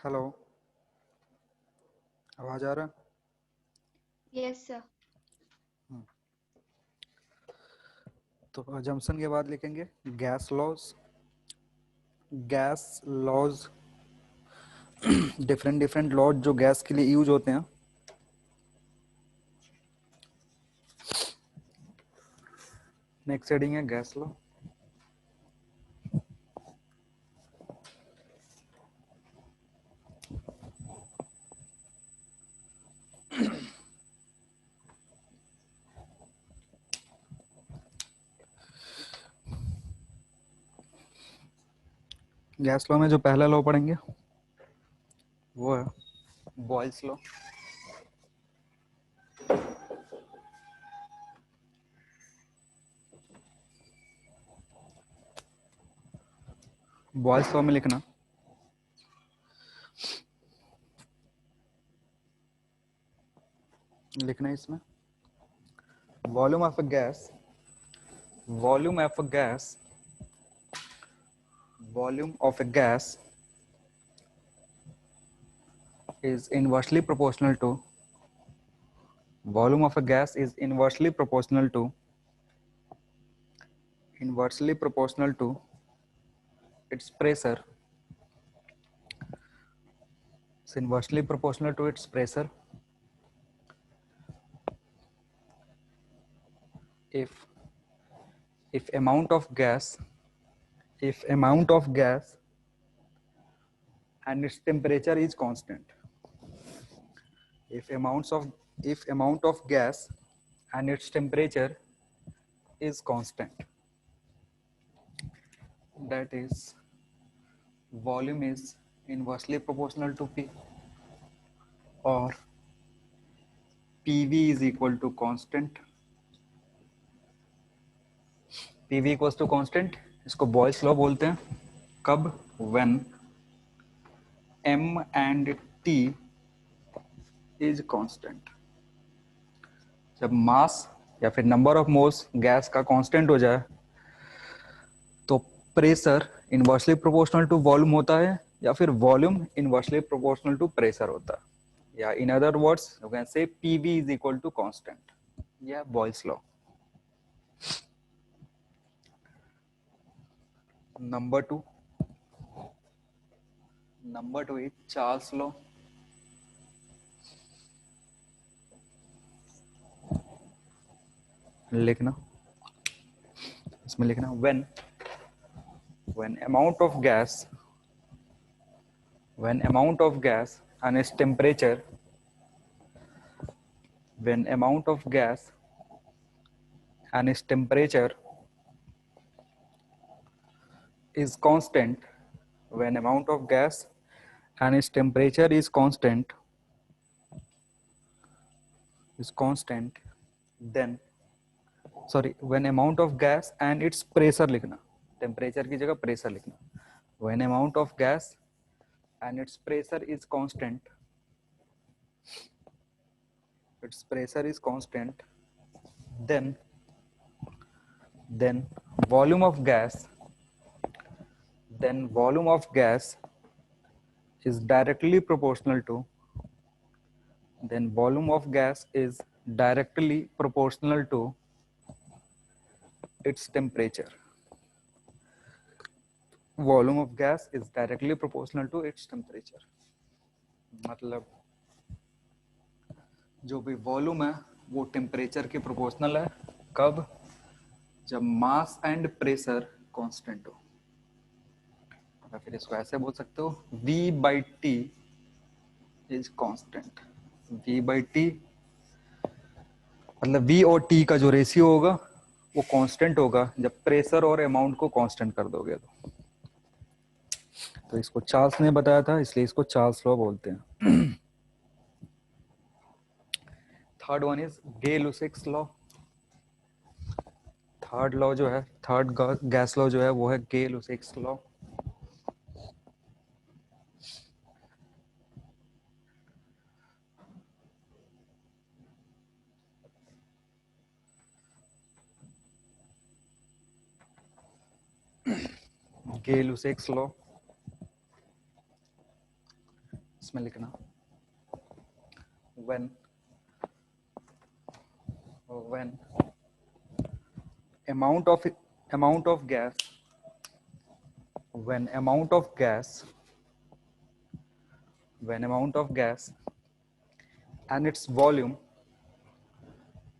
Hello. आवाज आ रहा है? Yes sir. तो अजम्पशन के बाद लिखेंगे gas laws. Gas laws different different laws जो गैस के लिए यूज होते हैं। नेक्स्ट हेडिंग है गैस लॉ। गैस लॉ में जो पहला लॉ पढ़ेंगे वो है बॉयल्स लॉ। बॉयल्स लॉ में लिखना लिखना है इसमें volume of a gas volume of a gas volume of a gas is inversely proportional to volume of a gas is inversely proportional to its pressure. It's inversely proportional to its pressure if if amount of gas if amount of gas and its temperature is constant. If amount of gas and its temperature is constant, that is volume is inversely proportional to P, or PV is equal to constant. PV equals to constant, इसको Boyle's law बोलते हैं। कब? when M and T is constant। जब mass या फिर number of moles gas का constant हो जाए तो pressure inversely proportional to volume होता है, या फिर volume inversely proportional to pressure होता है, या in other words you can say PV is equal to constant. यह Boyle's law. Number two is Charles law. लिखना इसमें लिखना when amount of gas and its temperature when amount of gas and its temperature is constant when amount of gas and its temperature is constant then when amount of gas and its pressure लिखना, temperature की जगह pressure लिखना। when amount of gas and its pressure is constant, then then volume of gas volume of gas is directly proportional to volume of gas is directly proportional to its temperature। volume of gas is directly proportional to its temperature। मतलब जो भी volume है वो temperature के proportional है। कब? जब mass and pressure constant हो। या फिर इसको ऐसे बोल सकते हो V by T is constant. V by T मतलब V और T का जो रेशियो होगा वो कांस्टेंट होगा जब प्रेशर और अमाउंट को कांस्टेंट कर दोगे। तो इसको चार्ल्स ने बताया था, इसलिए इसको चार्ल्स लॉ बोलते हैं। Third one is Gay Lussac's law. Third gas law जो है वो है गे लुसिक्स लॉ। गे लुसिक्स लॉ इसमें लिखना when amount of gas when amount of gas and its volume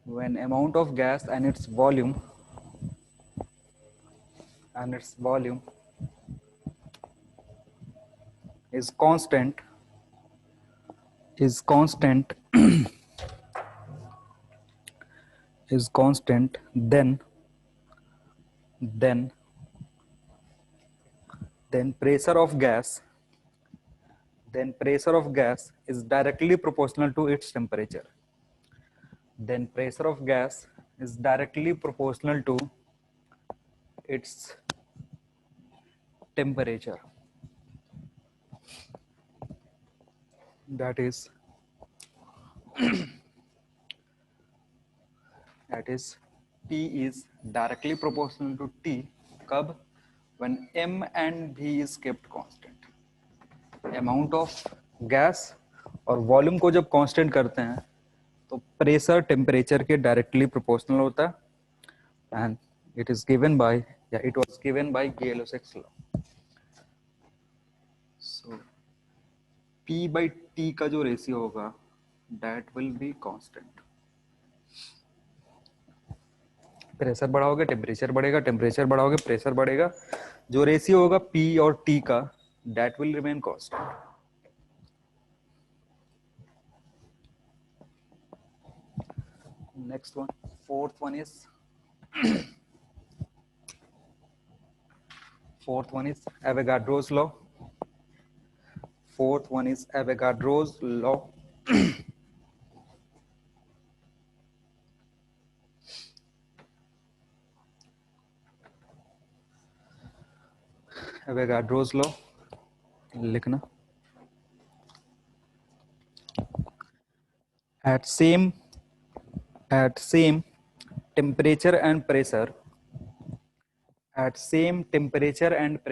when amount of gas and its volume is constant is constant is constant then pressure of gas is directly proportional to its temperature. Then pressure of gas is directly proportional to its temperature. That is P is directly proportional to T. कब? When M and V is kept constant. Amount of gas और volume को जब constant करते हैं तो pressure temperature के directly proportional होता है and it was given by Gay Lussac's law. So P by T का जो रेशियो होगा that will be constant. Pressure बढ़ाओगे टेम्परेचर बढ़ेगा, टेम्परेचर बढ़ाओगे प्रेशर बढ़ेगा. जो रेशियो होगा P और T का that will remain constant. Next one, fourth one is Avogadro's law. Avogadro's law लिखना. At same temperature and pressure at same temperature and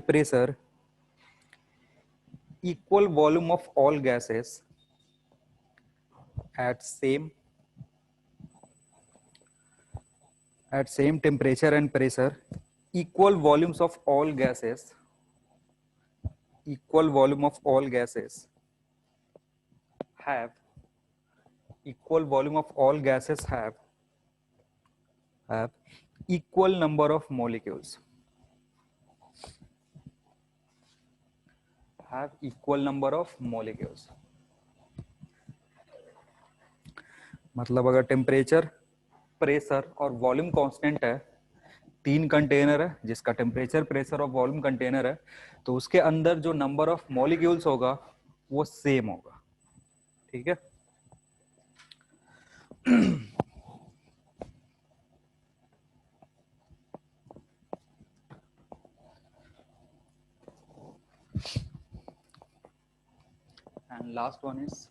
pressure equal volume of all gases at same temperature and pressure equal volumes of all gases have equal number of molecules. मतलब अगर temperature, pressure और volume constant है, 3 container है जिसका temperature, pressure और volume container है, तो उसके अंदर जो नंबर ऑफ मॉलिक्यूल्स होगा वो सेम होगा. ठीक है. And last one is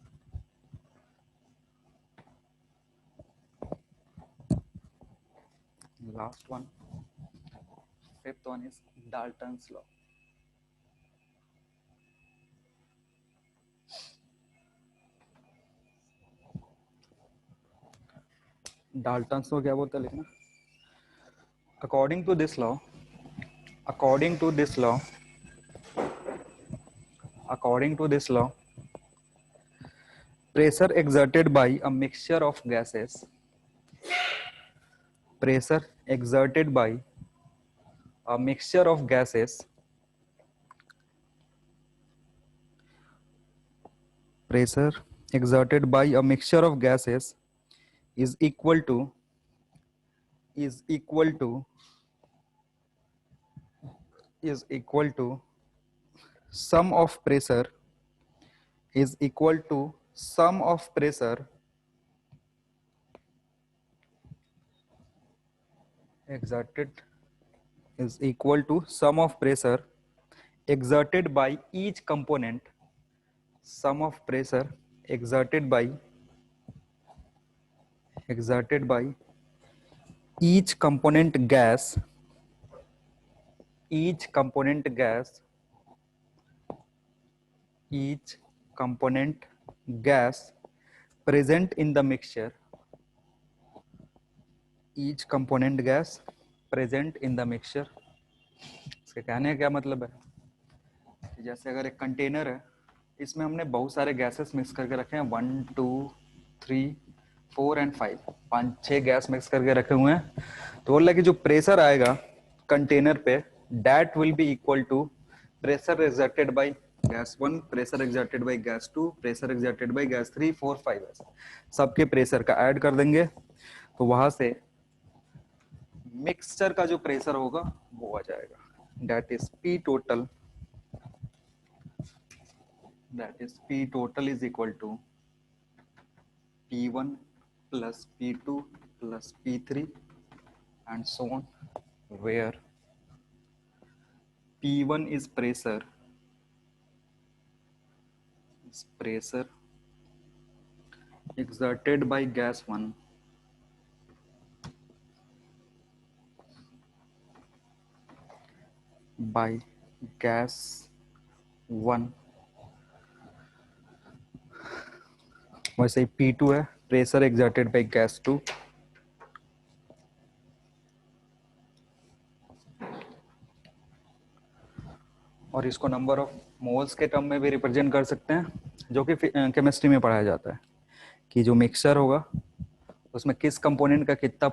fifth one is Dalton's law. Dalton's law क्या बोलता है लिखना. According to this law, pressure exerted by a mixture of gases is equal to sum of pressure exerted by each component gas each component gas present in the mixture, each component gas present in the mixture, इसके कहने का क्या मतलब है कि जैसे अगर एक कंटेनर है, इसमें हमने बहुत सारे गैसेस मिक्स करके रखे हैं, 1 2 3 4 एंड 5, 5-6 गैस मिक्स करके रखे हुए हैं। तो बोल रहा है कि जो प्रेशर आएगा कंटेनर पे, that will be equal to pressure exerted by gas 1, pressure exerted by gas 2, pressure exerted by gas 3 4 5, ऐसे सबके प्रेशर का ऐड कर देंगे, तो वहां से मिक्सचर का जो प्रेशर होगा वो आ जाएगा, that is P total, that is P total is equal to P1 plus P2 plus P3 and so on, where P1 is pressure exerted by gas 1 by gas 1, वैसे ही P2 है pressure exerted by gas 2, और इसको number of moles के term में भी represent कर सकते हैं, जो कि केमिस्ट्री में पढ़ाया जाता है कि जो मिक्सचर होगा उसमें किस कंपोनेंट का कितना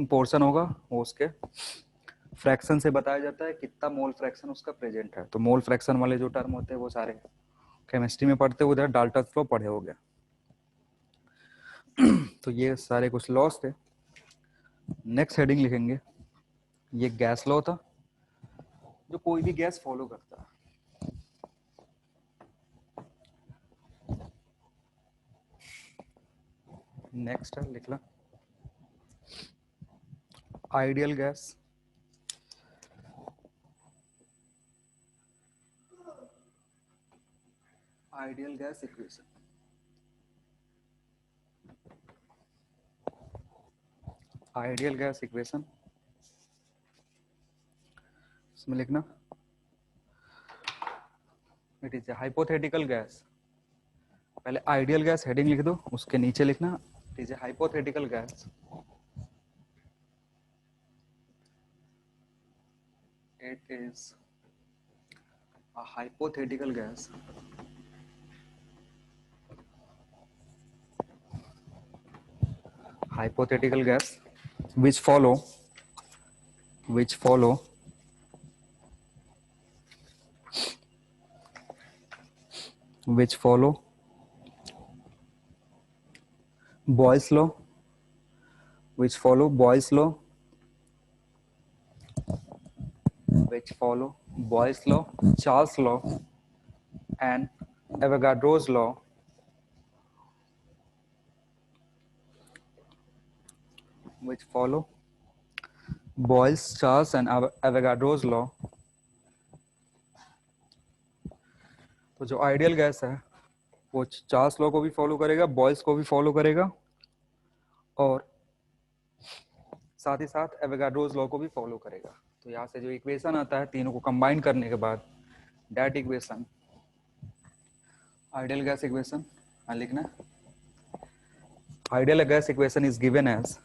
पोर्शन होगा, वो उसके फ्रैक्शन से बताया जाता है, कितना मोल फ्रैक्शन उसका प्रेजेंट है। तो मोल फ्रैक्शन वाले जो टर्म होते हैं वो सारे केमिस्ट्री में पढ़ते हुए, उधर डाल्टन्स लॉ पढ़े हो गए। तो ये सारे कुछ लॉस थे। नेक्स्ट हेडिंग लिखेंगे, ये गैस लॉ था जो कोई भी गैस फॉलो करता है। नेक्स्ट है लिखना ideal gas, ideal gas equation. Ideal gas equation, इसमें लिखना it is a hypothetical gas, पहले आइडियल गैस हेडिंग लिख दो, उसके नीचे लिखना it is a hypothetical gas, it is a hypothetical gas which follow Boyle's law, which follow Boyle's law, Charles law and Avogadro's law, which follow Boyle's, Charles and Avogadro's law। तो जो ideal gas है वो Charles law को भी follow करेगा, boils को भी follow करेगा, और साथ ही साथ एवोगाड्रोस लॉ को भी फॉलो करेगा। तो यहाँ से जो इक्वेशन आता है तीनों को कंबाइन करने के बाद, that equation ideal gas equation लिखना। Ideal gas equation is given as,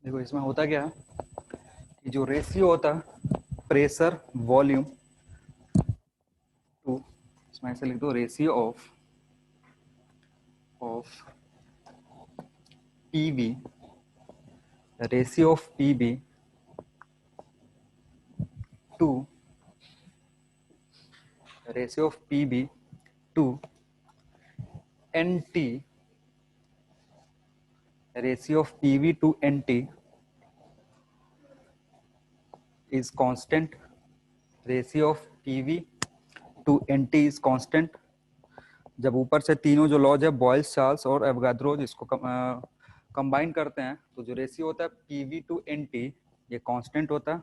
देखो इसमें होता क्या है कि जो रेशियो होता है प्रेशर वॉल्यूम टू, इसमें ऐसे लिख दो ratio of PV, to NT, ratio of PV to NT is constant, जब ऊपर से तीनों जो लॉज है बॉयल्स, चार्ल्स और एवोगाड्रो, इसको कंबाइन करते हैं तो जो रेशियो होता है PV to NT ये कांस्टेंट होता है,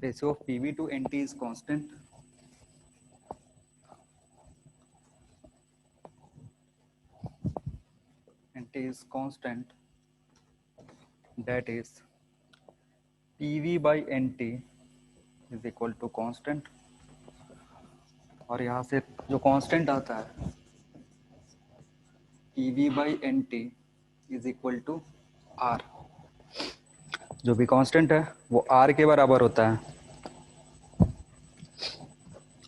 ratio of PV to NT is constant. nt is constant, that is PV by NT is equal to constant, और यहाँ से जो कांस्टेंट आता है PV by NT is equal to R, जो भी कांस्टेंट है वो R के बराबर होता है,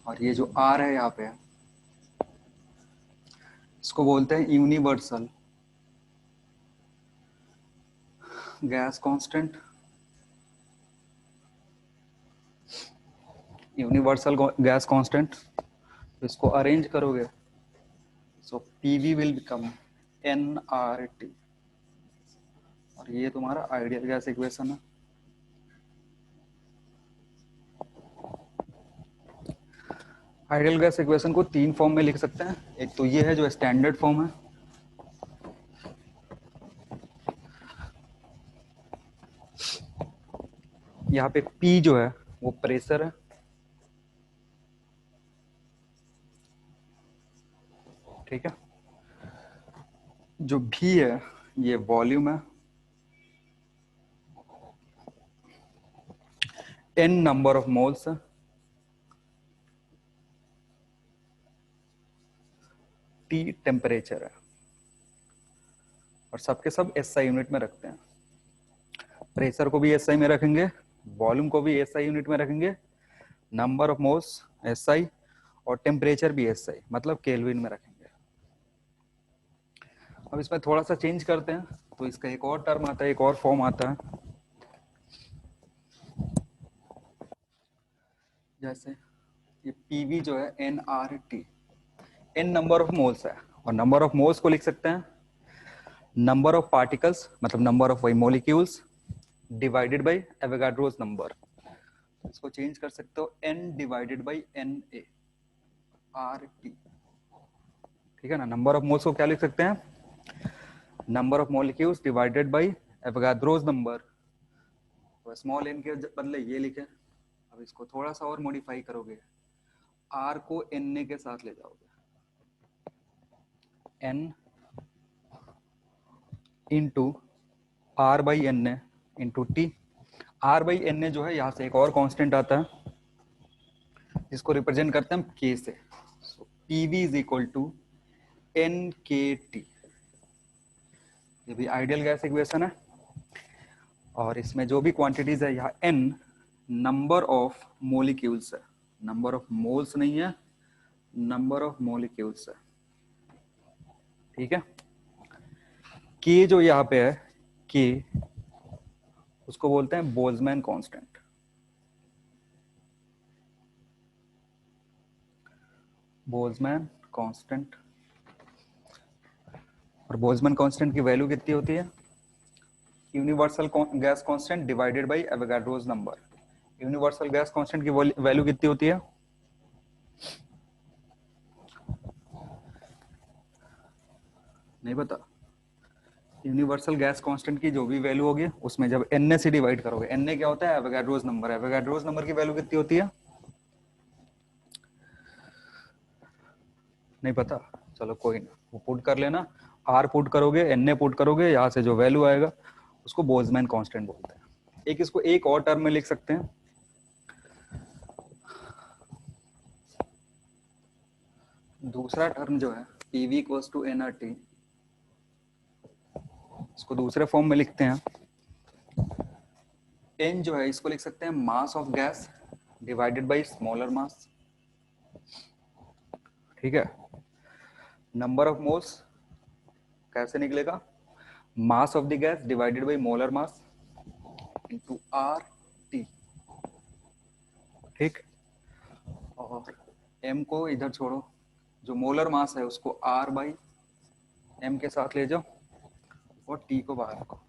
और ये जो R है यहाँ पे इसको बोलते हैं universal gas constant. Universal gas constant, इसको अरेंज करोगे सो PV विल बिकम nRT, और ये तुम्हारा आइडियल गैस इक्वेशन है। आइडियल गैस इक्वेशन को 3 फॉर्म में लिख सकते हैं। एक तो ये है जो स्टैंडर्ड फॉर्म है, यहाँ पे P जो है वो प्रेशर है, ठीक है। जो V है ये वॉल्यूम है, N नंबर ऑफ मोल्स है, T टेम्परेचर है, और सबके सब SI यूनिट में रखते हैं। प्रेशर को भी SI में रखेंगे, वॉल्यूम को भी SI यूनिट में रखेंगे, नंबर ऑफ मोल्स SI, और टेम्परेचर भी SI मतलब केल्विन में रखेंगे। अब इसमें थोड़ा सा चेंज करते हैं, तो इसका एक और टर्म आता है, एक और फॉर्म आता है, जैसे ये PV जो है nRT, N number of moles है, और नंबर ऑफ मोल्स को लिख सकते हैं नंबर ऑफ पार्टिकल्स मतलब नंबर ऑफ वही molecules divided by Avogadro's number. इसको चेंज कर सकते हो N divided by Na RT, ठीक है ना। नंबर ऑफ मोल्स को क्या लिख सकते हैं, number of molecules divided by Avogadro's number, तो स्मॉल n के बदले ये लिखे। अब इसको थोड़ा सा और मॉडिफाई करोगे, R को Na के साथ ले जाओगे, N into R by Na into T। R by Na जो है यहाँ से एक और कांस्टेंट आता है, इसको रिप्रेजेंट करते हैं हम K से, so PV is equal to NKT। ये भी आइडियल गैस इक्वेशन है, और इसमें जो भी क्वांटिटीज है यहाँ N नंबर ऑफ मोलिक्यूल्स है, नंबर ऑफ मोल्स नहीं है, नंबर ऑफ मोलिक्यूल्स है, ठीक है। K जो यहाँ पे है K, उसको बोलते हैं बोल्ट्जमैन कांस्टेंट। बोल्ट्जमैन कांस्टेंट, और बोल्ट्जमैन कांस्टेंट की वैल्यू कितनी होती है, universal gas constant divided bye Avogadro's number. Universal gas constant की वैल्यू कितनी होती है, नहीं पता। यूनिवर्सल गैस कांस्टेंट की जो भी वैल्यू होगी उसमें जब Na से डिवाइड करोगे, Na क्या होता है, एवोगाड्रोस नंबर। एवोगाड्रोस नंबर की वैल्यू कितनी होती है, नहीं पता, चलो कोई ना, वो पुट कर लेना। R पुट करोगे, Na पुट करोगे, यहाँ से जो वैल्यू आएगा उसको बोल्ट्जमैन कांस्टेंट बोलते हैं। एक इसको एक और टर्म में लिख सकते हैं, दूसरा टर्म जो है PV इक्वल्स टू nRT, इसको दूसरे फॉर्म में लिखते हैं। N जो है इसको लिख सकते हैं mass of gas divided by smaller mass, ठीक है। नंबर ऑफ मोल्स कैसे निकलेगा, mass of the gas divided by molar mass into RT, ठीक। और M को इधर छोड़ो, जो मोलर मास है उसको R बाई M के साथ ले जाओ, और T को बाहर रखो।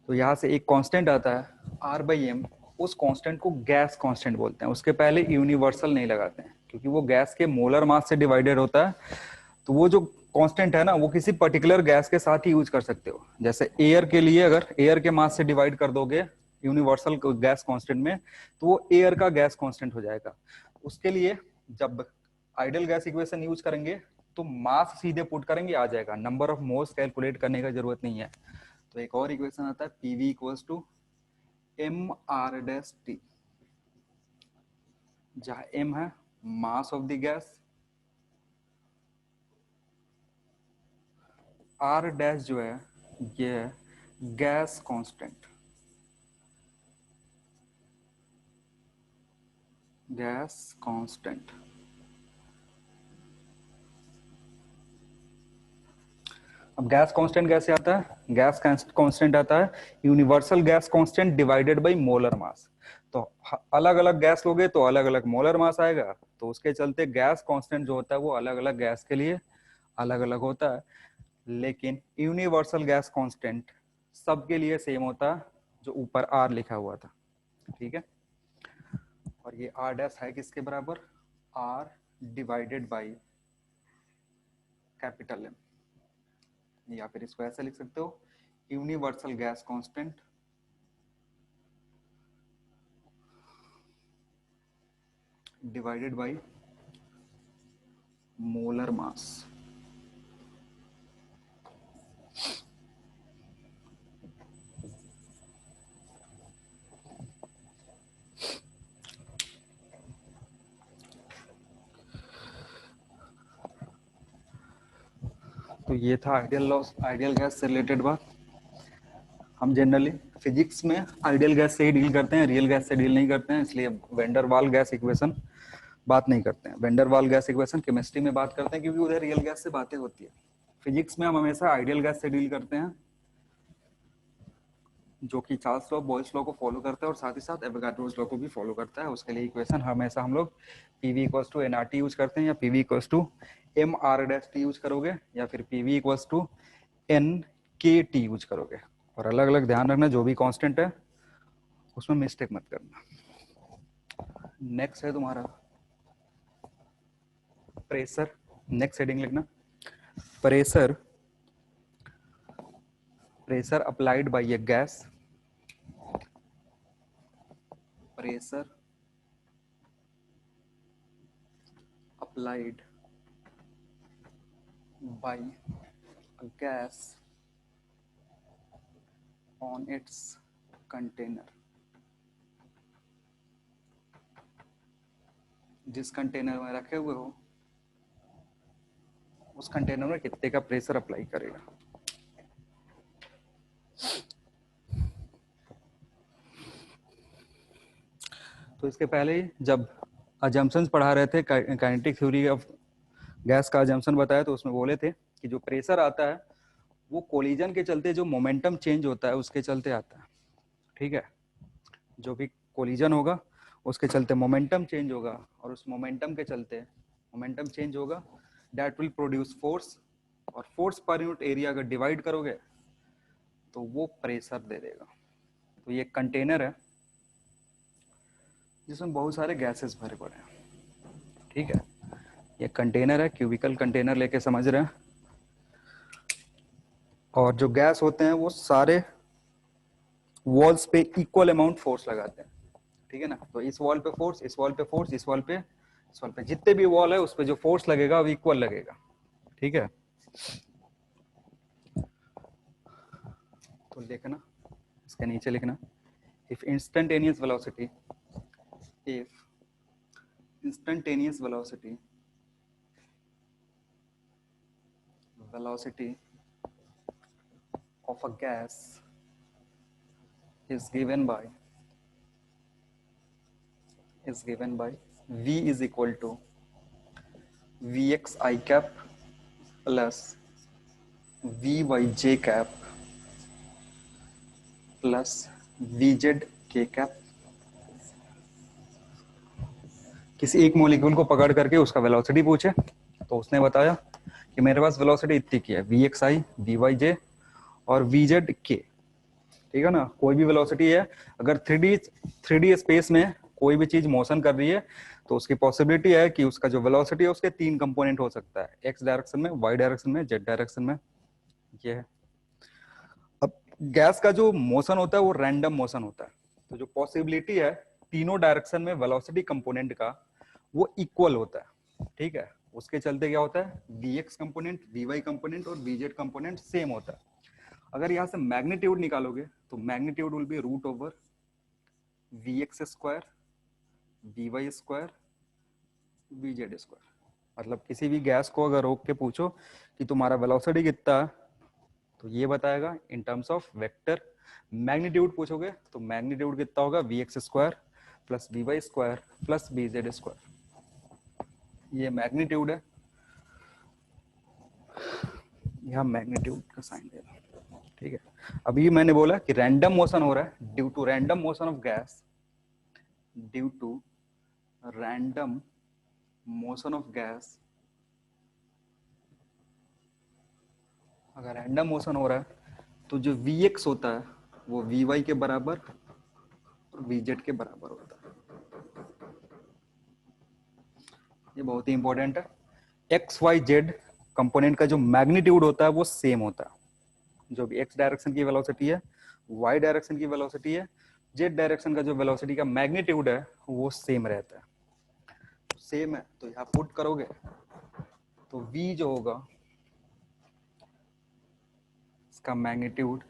तो यहाँ से एक कांस्टेंट आता है R बाई M, उस कांस्टेंट को गैस कांस्टेंट बोलते हैं। उसके पहले यूनिवर्सल नहीं लगाते हैं, क्योंकि वो गैस के मोलर मास से डिवाइडेड होता है। तो वो जो कांस्टेंट है ना, वो किसी पर्टिकुलर गैस के साथ ही यूज कर सकते हो। जैसे एयर के लिए अगर एयर के मास से डिवाइड कर दोगे यूनिवर्सल गैस कांस्टेंट में, तो वो एयर का गैस कांस्टेंट हो जाएगा। उसके लिए जब आइडियल गैस इक्वेशन यूज करेंगे तो मास सीधे पुट करेंगे आ जाएगा, नंबर ऑफ मोल्स कैलकुलेट करने का जरूरत नहीं है। तो एक और इक्वेशन आता है PV equals to M R dash T, जहां एम है mass of the gas, R dash जो है ये है गैस कांस्टेंट, गैस कांस्टेंट। अब गैस कांस्टेंट कैसे आता है? गैस कांस्टेंट आता है universal gas constant divided by molar mass. तो अलग अलग गैस लोगे तो अलग अलग मोलर मास आएगा, तो उसके चलते गैस कांस्टेंट जो होता है वो अलग अलग गैस के लिए अलग अलग होता है, लेकिन यूनिवर्सल गैस कांस्टेंट सबके लिए सेम होता है, जो ऊपर आर लिखा हुआ था। ठीक है, और ये आर डैश है किसके बराबर? R divided by capital M, या फिर इसको ऐसे लिख सकते हो universal gas constant divided by molar mass. तो ये था आइडियल लॉस, आइडियल गैस से रिलेटेड बात। हम जनरली फिजिक्स में आइडियल गैस से ही डील करते हैं, रियल गैस से डील नहीं करते हैं, इसलिए वेंडर वाल गैस इक्वेशन बात नहीं करते हैं। वेंडर वाल गैस इक्वेशन केमिस्ट्री में बात करते हैं, क्योंकि उधर रियल गैस से बातें होती है। फिजिक्स में हम हमेशा आइडियल गैस से डील करते हैं, जो कि चार्ल्स लॉ, बॉयल्स लॉ को फॉलो करता है और साथ ही साथ एवोगाड्रोस लॉ को भी फॉलो करता है। उसके लिए इक्वेशन हमेशा हम लोग PV equals to NRT use करते हैं, या PV equals to M R dash T use करोगे, या फिर PV equals to N K T use करोगे। और अलग अलग ध्यान रखना, जो भी कांस्टेंट है उसमें मिस्टेक मत करना। नेक्स्ट है तुम्हारा प्रेशर। नेक्स्ट हेडिंग लिखना pressure, pressure applied by A gas, pressure applied by a gas on its container। जिस कंटेनर में रखे हुए हो उस कंटेनर में कितने का प्रेशर अप्लाई करेगा। तो इसके पहले जब अजम्पशंस पढ़ा रहे थे, काइनेटिक थ्योरी ऑफ गैस का अजम्पशन बताया, तो उसमें बोले थे कि जो प्रेशर आता है वो कोलिजन के चलते जो मोमेंटम चेंज होता है उसके चलते आता है। ठीक है, जो भी कोलिजन होगा उसके चलते मोमेंटम चेंज होगा, और उस मोमेंटम के चलते मोमेंटम चेंज होगा, दैट विल प्रोड्यूस फोर्स, और फोर्स पर यूनिट एरिया अगर डिवाइड करोगे तो वो प्रेशर दे देगा। तो ये कंटेनर है जिसमें बहुत सारे गैसेस भरे पड़े हैं। ठीक है, ये कंटेनर है, क्यूबिकल कंटेनर लेके समझ रहे हैं, और जो गैस होते हैं वो सारे वॉल्स पे इक्वल अमाउंट फोर्स लगाते हैं। ठीक है ना, तो इस वॉल पे फोर्स, इस वॉल पे फोर्स, इस वॉल पे, इस वॉल पे, जितने भी वॉल है उस पे जो फोर्स लगेगा वो इक्वल लगेगा। ठीक है, तो लिखना, इसके नीचे लिखना if instantaneous velocity, if instantaneous velocity, velocity of a gas is given by v is equal to vx I cap plus vy j cap plus vz k cap। किसी एक मॉलिक्यूल को पकड़ करके उसका वेलोसिटी पूछे, तो उसने बताया कि मेरे पास वेलोसिटी इतनी की है, vxi, vyj और vzk। ठीक है ना, कोई भी वेलोसिटी है, अगर 3D स्पेस में कोई भी चीज मोशन कर रही है तो उसकी पॉसिबिलिटी है कि उसका जो वेलोसिटी है उसके 3 कंपोनेंट हो सकता है, एक्स डायरेक्शन में, वाई डायरेक्शन में, जेड डायरेक्शन में। ये है। अब गैस का जो मोशन होता है वो रैंडम मोशन होता है, तो जो पॉसिबिलिटी है तीनों डायरेक्शन में वेलोसिटी कंपोनेंट का वो इक्वल होता है। ठीक है, उसके चलते क्या होता है, Vx कंपोनेंट, Vy कंपोनेंट और Vz कंपोनेंट सेम होता है। अगर यहाँ से मैग्नीट्यूड निकालोगे तो magnitude will be root over Vx square, Vy square, Vz square. मतलब किसी भी गैस को अगर रोक के पूछो कि तुम्हारा वेलोसिटी कितना है, तो ये बताएगा in terms of vector. Magnitude पूछोगे तो मैग्नीट्यूड कितना होगा, Vx square plus Vy square plus Vz square. ये मैग्नीट्यूड है, यहाँ मैग्नीट्यूड का साइन देना, ठीक है। अभी मैंने बोला कि रैंडम मोशन हो रहा है due to random motion of gas, due to random motion of gas. अगर रैंडम मोशन हो रहा है तो जो Vx होता है वो Vy के बराबर और Vz के बराबर होता है। ये बहुत ही इंपॉर्टेंट है। एक्स वाई जेड कंपोनेंट का जो मैग्नीट्यूड होता है वो सेम होता है। जो भी एक्स डायरेक्शन की वेलोसिटी है, वाई डायरेक्शन की वेलोसिटी है, जेड डायरेक्शन का जो वेलोसिटी का मैग्नीट्यूड है वो सेम रहता है। सेम है तो यहाँ पुट करोगे तो v जो होगा इसका मैग्नीट्यूड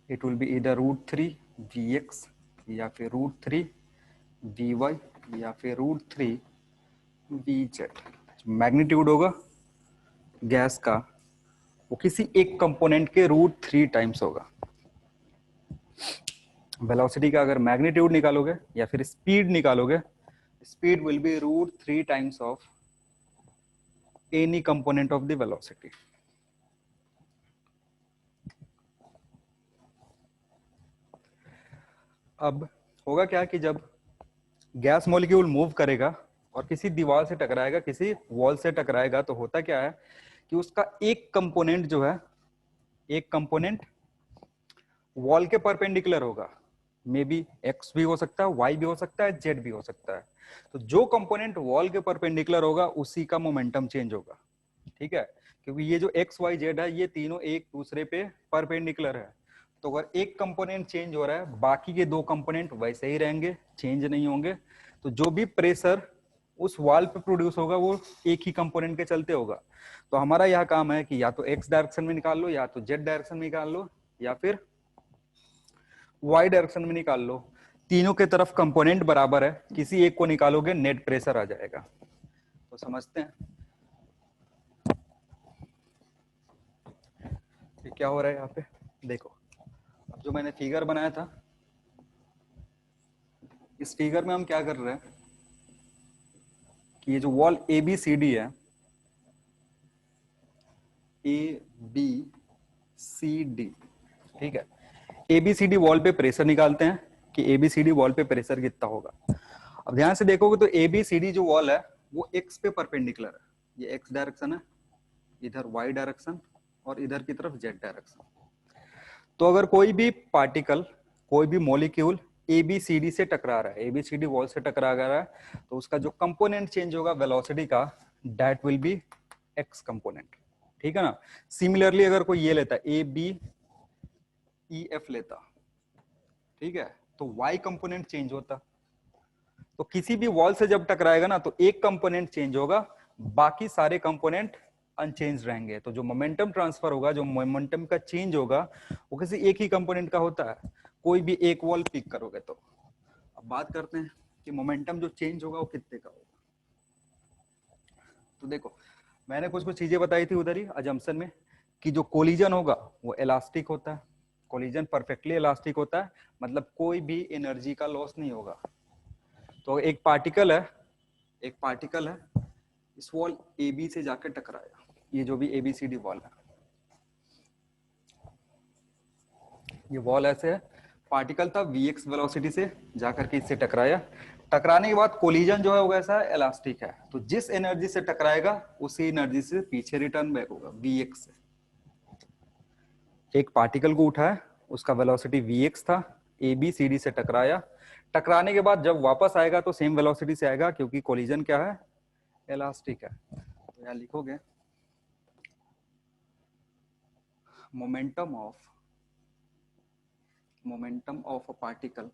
इट विल बी इधर √3 Vx या फिर √3 Vy या फिर √3 Vz। मैग्नीट्यूड होगा गैस का वो किसी एक कंपोनेंट के √3 टाइम्स होगा। वेलोसिटी का अगर मैग्नीट्यूड निकालोगे या फिर स्पीड निकालोगे, speed will B √3 times of any component of the velocity. अब होगा क्या कि जब गैस मॉलिक्यूल मूव करेगा और किसी दीवार से टकराएगा, किसी वॉल से टकराएगा, तो होता क्या है कि उसका एक कंपोनेंट जो है, एक कंपोनेंट वॉल के परपेंडिकुलर होगा। मे बी एक्स भी हो सकता है, वाई भी हो सकता है, जेड भी हो सकता है। तो जो कंपोनेंट वॉल के परपेंडिकुलर होगा उसी का मोमेंटम चेंज होगा, ठीक है। क्योंकि ये जो एक्स वाई जेड है ये तीनों एक दूसरे पे परपेंडिकुलर है। तो अगर एक कंपोनेंट चेंज हो रहा है बाकी के दो कंपोनेंट वैसे ही रहेंगे, चेंज नहीं होंगे। तो जो भी प्रेशर उस वॉल पे प्रोड्यूस होगा वो एक ही कंपोनेंट के चलते होगा। तो हमारा यह काम है कि या तो एक्स डायरेक्शन में निकाल लो, या तो जेड डायरेक्शन में निकाल लो, या फिर वाई डायरेक्शन में निकाल लो। तीनों के तरफ कंपोनेंट बराबर है, किसी एक को निकालोगे नेट प्रेशर आ जाएगा। तो समझते हैं कि क्या हो रहा है यहाँ पे। देखो, अब जो मैंने फिगर बनाया था, इस फिगर में हम क्या कर रहे हैं कि ये जो wall A B C D है, ए बी सी डी, ठीक है। A B C D wall पे प्रेशर निकालते हैं कि A B C D wall पे प्रेशर कितना होगा। अब ध्यान से देखोगे तो ए बी सी डी जो वॉल है वो एक्स पे परपेंडिकुलर है। ये एक्स डायरेक्शन है, इधर वाई डायरेक्शन और इधर की तरफ जेड डायरेक्शन। तो अगर कोई भी पार्टिकल, कोई भी मॉलिक्यूल ABCD से टकरा रहा है, ABCD वॉल से टकरा रहा है, तो उसका जो कंपोनेंट चेंज होगा वेलोसिटी का, that will B x component, ठीक है ना। सिमिलरली अगर कोई ये लेता ABEF लेता, ठीक है, तो वाई कंपोनेंट चेंज होता। तो किसी भी वॉल से जब टकराएगा ना तो एक कंपोनेंट चेंज होगा, बाकी सारे कंपोनेंट अनचेंज रहेंगे। तो जो मोमेंटम ट्रांसफर होगा, जो मोमेंटम का चेंज होगा, वो किसी एक ही कंपोनेंट का होता है। कोई भी एक वॉल पिक करोगे तो। अब बात करते हैं कि मोमेंटम जो चेंज होगा वो कितने का होगा। तो देखो, मैंने कुछ कुछ चीजें बताई थी उधर ही अजम्पशन में कि जो कोलिजन होगा वो इलास्टिक होता है। कोलिजन परफेक्टली इलास्टिक होता है, मतलब कोई भी एनर्जी का लॉस नहीं होगा। तो एक पार्टिकल है, एक पार्टिकल है, इस वॉल ए बी से जाकर टकराया, ये जो भी ABCD वॉल है, ये वॉल ऐसे है, पार्टिकल था Vx वेलोसिटी से जाकर के इससे टकराया। टकराने के बाद कोलिजन जो है वो ऐसा इलास्टिक है, तो जिस एनर्जी से टकराएगा उसी एनर्जी से पीछे रिटर्न बैक होगा Vx से। एक पार्टिकल को उठाया, उसका वेलोसिटी Vx था, ABCD से टकराया, टकराने के बाद जब वापस आएगा तो सेम वेलोसिटी से आएगा, क्योंकि कोलिजन क्या है, इलास्टिक है। तो यहाँ लिखोगे momentum of a particle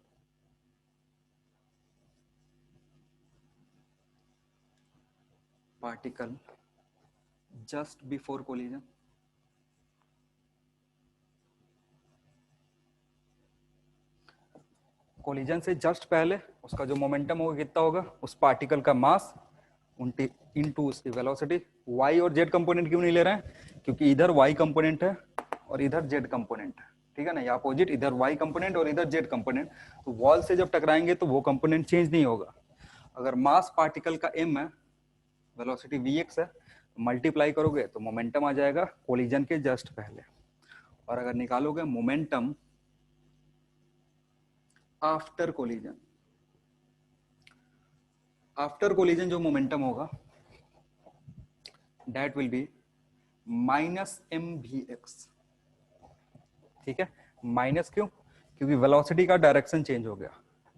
just before collision, collision से जस्ट पहले उसका जो मोमेंटम होगा कितना होगा, उस पार्टिकल का मास इनटू उसकी वेलोसिटी। वाई और जेड कंपोनेंट क्यों नहीं ले रहे हैं, क्योंकि इधर वाई कंपोनेंट है और इधर जेड कंपोनेंट है, ठीक है ना, ये अपोजिट, इधर वाई कंपोनेंट और इधर जेड कंपोनेंट। तो वॉल से जब टकराएंगे तो वो कंपोनेंट चेंज नहीं होगा। अगर मास पार्टिकल का m है, वेलोसिटी vx है, मल्टीप्लाई करोगे तो मोमेंटम आ जाएगा कोलिजन के जस्ट पहले। और अगर निकालोगे momentum after collision, after collision जो मोमेंटम होगा that will B minus mvx, ठीक है। माइनस क्यों, क्योंकि वेलोसिटी का डायरेक्शन चेंज हो गया,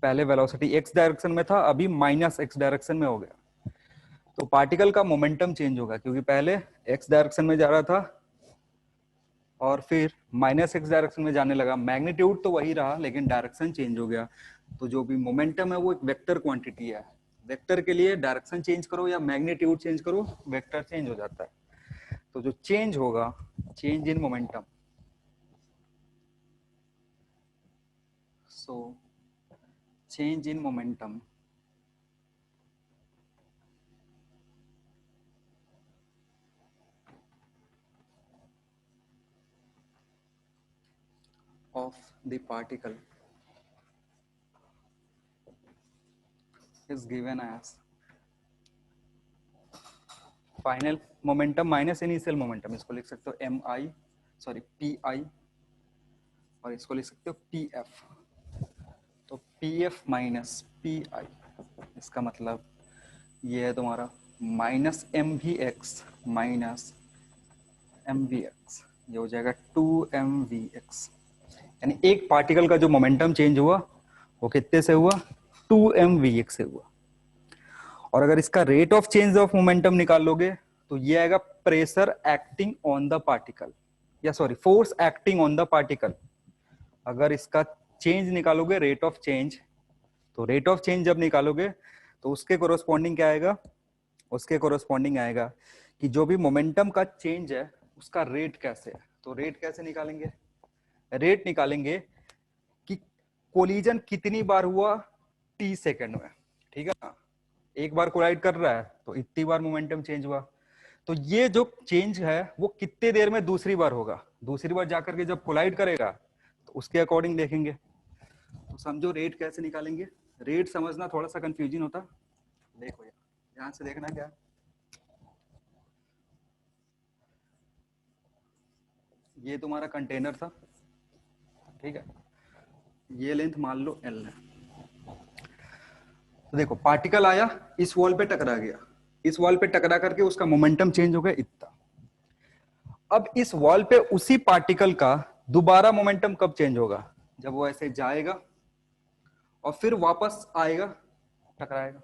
पहले वेलोसिटी x डायरेक्शन में था, अभी माइनस x डायरेक्शन में हो गया। तो पार्टिकल का मोमेंटम चेंज होगा, क्योंकि पहले x डायरेक्शन में जा रहा था और फिर माइनस x डायरेक्शन में जाने लगा। मैग्नीट्यूड तो वही रहा लेकिन डायरेक्शन चेंज हो गया। तो जो भी मोमेंटम है वो एक वेक्टर क्वांटिटी है, वेक्टर के लिए डायरेक्शन चेंज करो या मैग्नीट्यूड चेंज करो, वेक्टर चेंज हो जाता है। तो जो चेंज होगा, change in momentum, so change in momentum of the particle is given as final momentum minus initial momentum. इसको लिख सकते हो पी आई, और इसको लिख सकते हो पी एफ। तो P F minus P I, इसका मतलब ये है तुम्हारा minus M V X minus M V X, ये हो जाएगा 2mvx। यानी एक पार्टिकल का जो मोमेंटम चेंज हुआ वो कितने से हुआ, 2mvx से हुआ। और अगर इसका rate of change of momentum निकाल लोगे तो ये आएगा pressure acting on the particle, या sorry force acting on the particle. अगर इसका चेंज निकालोगे रेट ऑफ चेंज, तो रेट ऑफ चेंज जब निकालोगे तो उसके कोरोस्पॉन्डिंग क्या आएगा, उसके कोरोस्पॉन्डिंग आएगा कि जो भी मोमेंटम का चेंज है उसका रेट कैसे है। तो रेट कैसे निकालेंगे, रेट निकालेंगे कि कोलिजन कितनी बार हुआ t सेकंड में, ठीक है ना। एक बार कोलाइड कर रहा है तो इतनी बार मोमेंटम चेंज हुआ। तो ये जो चेंज है वो कितने देर में दूसरी बार होगा, दूसरी बार जाकर के जब कोलाइड करेगा तो उसके अकॉर्डिंग देखेंगे। तो समझो रेट कैसे निकालेंगे, रेट समझना थोड़ा सा कंफ्यूजन होता। देखो यार, ध्यान से देखना, क्या ये तुम्हारा कंटेनर था, ठीक है, ये लेंथ मान लो L है। तो देखो पार्टिकल आया, इस वॉल पे टकरा गया, इस वॉल पे टकरा करके उसका मोमेंटम चेंज हो गया इतना। अब इस वॉल पे उसी पार्टिकल का दोबारा मोमेंटम कब चेंज होगा, जब वो ऐसे जाएगा और फिर वापस आएगा, टकराएगा।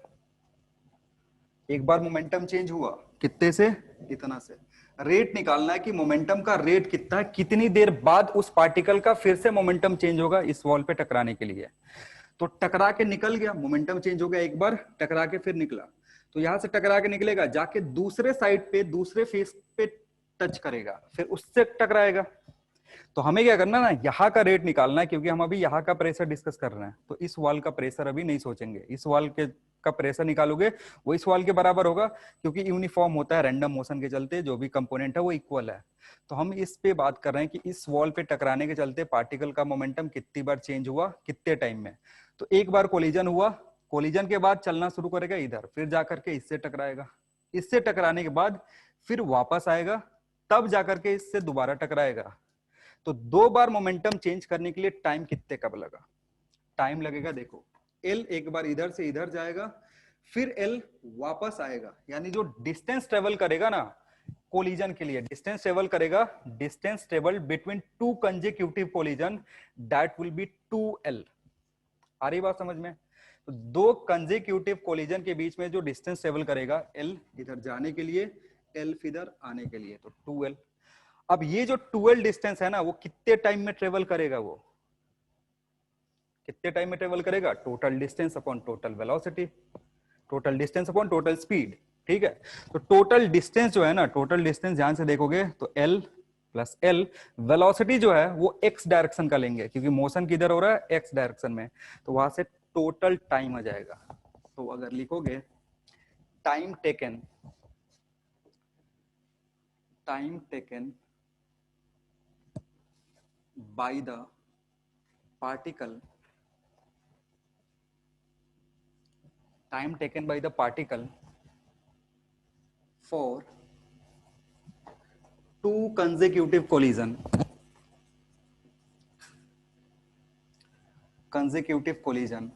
एक बार मोमेंटम चेंज हुआ कितने से, इतना से। रेट निकालना है कि मोमेंटम का रेट कितना है, कितनी देर बाद उस पार्टिकल का फिर से मोमेंटम चेंज होगा इस वॉल पे टकराने के लिए। तो टकरा के निकल गया, मोमेंटम चेंज हो गया, एक बार टकरा के फिर निकला। तो यहां से टकरा के निकलेगा, जाके दूसरे साइड पे दूसरे फेस पे टच करेगा, फिर उससे टकराएगा। तो हमें क्या करना ना, यहाँ का रेट निकालना है, क्योंकि हम अभी यहाँ का प्रेशर डिस्कस कर रहे हैं। तो इस वॉल का प्रेशर अभी नहीं सोचेंगे, इस वॉल के का प्रेशर निकालोगे वो इस वॉल के बराबर होगा, क्योंकि यूनिफॉर्म होता है, रैंडम मोशन के चलते जो भी कंपोनेंट है वो इक्वल है। तो हम इस पे बात कर रहे हैं कि इस वॉल पे टकराने के चलते पार्टिकल का मोमेंटम कितनी बार चेंज हुआ, कितने टाइम में। तो एक बार कोलिजन हुआ, कोलिजन के बाद चलना शुरू करेगा इधर, फिर जाकर के इससे टकराएगा, इससे टकराने के बाद फिर वापस आएगा, तब जाकर के इससे दोबारा टकराएगा। तो दो बार मोमेंटम चेंज करने के लिए टाइम कितने कब लगा, टाइम लगेगा, देखो एल एक बार इधर से इधर जाएगा, फिर एल वापस आएगा, यानी जो डिस्टेंस ट्रेवल करेगा ना कोलिजन के लिए, डिस्टेंस ट्रेवल करेगा, distance travel between two consecutive collision that will B 2l। आ रही बात समझ में। तो दो कंसेक्यूटिव कोलिजन के बीच में जो डिस्टेंस ट्रेवल करेगा, l इधर जाने के लिए, l इधर आने के लिए, तो 2l। अब ये जो 2l डिस्टेंस है ना वो कितने टाइम में ट्रेवल करेगा, वो कितने टाइम में ट्रेवल करेगा, total distance upon total velocity, total distance upon total speed. ठीक है। तो टोटल डिस्टेंस जो है ना, टोटल डिस्टेंस ध्यान से देखोगे तो L प्लस L, वेलोसिटी जो है वो x डायरेक्शन का लेंगे क्योंकि मोशन किधर हो रहा है, x डायरेक्शन में, तो वहां से टोटल टाइम आ जाएगा। तो अगर लिखोगे time taken, time taken by the particle, time taken by the particle for two consecutive collision, consecutive collision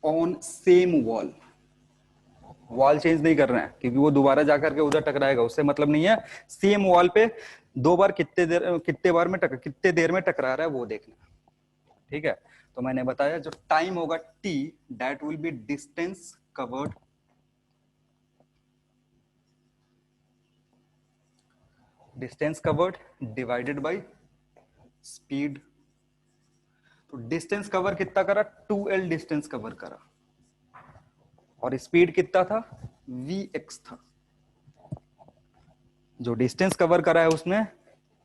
on same wall, wall change नहीं कर रहे हैं क्योंकि वो दोबारा जाकर के उधर टकराएगा, उससे मतलब नहीं है। सेम वॉल पे दो बार कितने बार में कितने देर में टकरा रहा है वो देखना। ठीक है, तो मैंने बताया जो टाइम होगा t, that will B distance covered, distance covered divided by speed. तो डिस्टेंस कवर कितना करा, 2l डिस्टेंस कवर करा, और स्पीड कितना था, vx था। जो डिस्टेंस कवर करा है उसने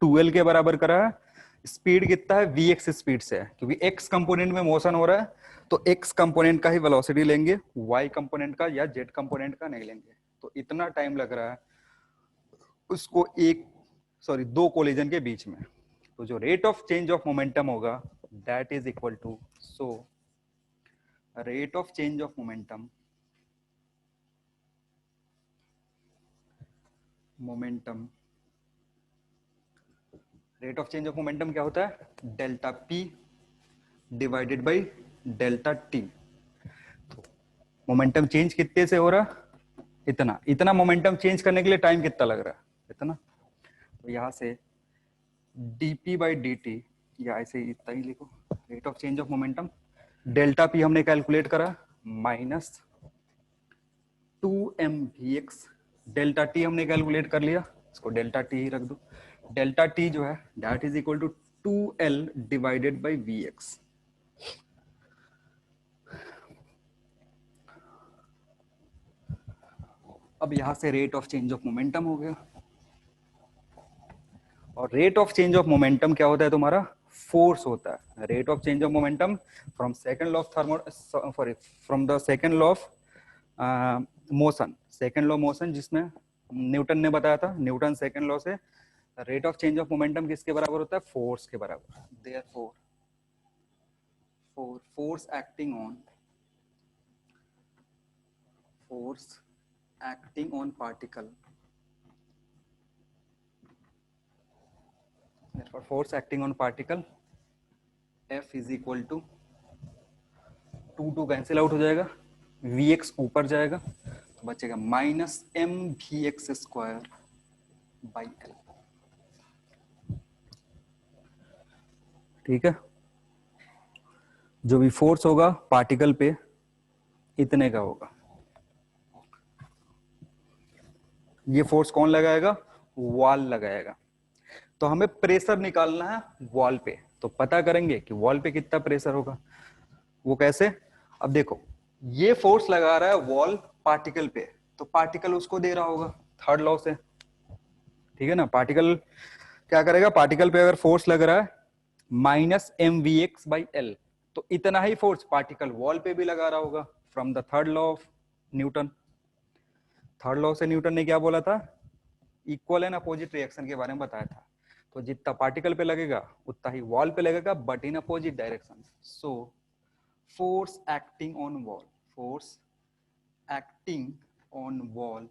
2l के बराबर करा है, स्पीड कितना है, vx स्पीड से है क्योंकि x कंपोनेंट में मोशन हो रहा है, तो x कंपोनेंट का ही वेलोसिटी लेंगे, y कंपोनेंट का या z कंपोनेंट का नहीं लेंगे। तो इतना टाइम लग रहा है उसको दो कोलिजन के बीच में। तो जो rate of change of momentum होगा that is equal to, so rate of change of momentum, rate of change of momentum क्या होता है, delta p divided by delta t। Momentum change कितने से हो रहा, इतना, इतना मोमेंटम चेंज करने के लिए टाइम कितना लग रहा है, इतना। तो यहां से dp बाई dt, या ऐसे इतना ही लिखो, rate of change of momentum, delta p हमने कैलकुलेट करा माइनस 2mvx, डेल्टा t हमने कैलकुलेट कर लिया, इसको डेल्टा t ही रख दो। डेल्टा t जो है that is equal to 2l divided by vx। अब यहां से rate of change of momentum हो गया, और rate of change of momentum क्या होता है तुम्हारा, फोर्स होता है। Rate of change of momentum from second law of from the second law of motion, second law motion जिसमें न्यूटन ने बताया था, न्यूटन सेकंड लॉ से rate of change of momentum किसके बराबर होता है, फोर्स के बराबर। Therefore force acting on particle, therefore force acting on particle F is equal to 2 cancel out हो जाएगा, Vx ऊपर जाएगा तो बचेगा minus M V X square by L. ठीक है, जो भी फोर्स होगा पार्टिकल पे इतने का होगा। ये फोर्स कौन लगाएगा, वॉल लगाएगा। तो हमें प्रेशर निकालना है वॉल पे, तो पता करेंगे कि वॉल पे कितना प्रेशर होगा। वो कैसे, अब देखो ये फोर्स लगा रहा है वॉल पार्टिकल पे, तो पार्टिकल उसको दे रहा होगा थर्ड लॉ से। ठीक है ना, पार्टिकल क्या करेगा, पार्टिकल पे अगर फोर्स लग रहा है minus M V X by L, तो इतना ही फोर्स पार्टिकल वॉल पे भी लगा रहा होगा from the third law of Newton. Third law से न्यूटन ने क्या बोला था, इक्वल एंड अपोजिट रिएक्शन के बारे में बताया था। तो जितना पार्टिकल पे लगेगा उतना ही वॉल पे लगेगा, but in opposite direction. So force acting on wall, force acting on wall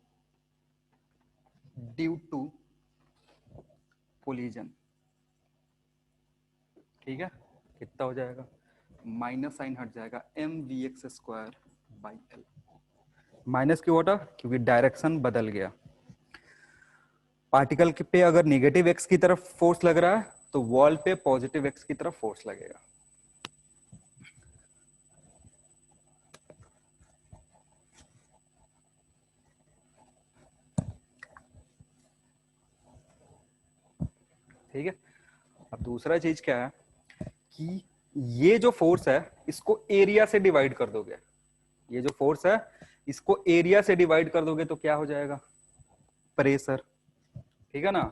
due to collision। ठीक है, कितना हो जाएगा, माइनस साइन हट जाएगा, M V X square by L. Minus क्यों हटा, क्योंकि डायरेक्शन बदल गया। पार्टिकल पे अगर नेगेटिव एक्स की तरफ फोर्स लग रहा है तो वॉल पे पॉजिटिव एक्स की तरफ फोर्स लगेगा। ठीक है, अब दूसरा चीज क्या है कि ये जो फोर्स है इसको एरिया से डिवाइड कर दोगे। ये जो फोर्स है इसको एरिया से डिवाइड कर दोगे तो क्या हो जाएगा, प्रेशर, ठीक है ना।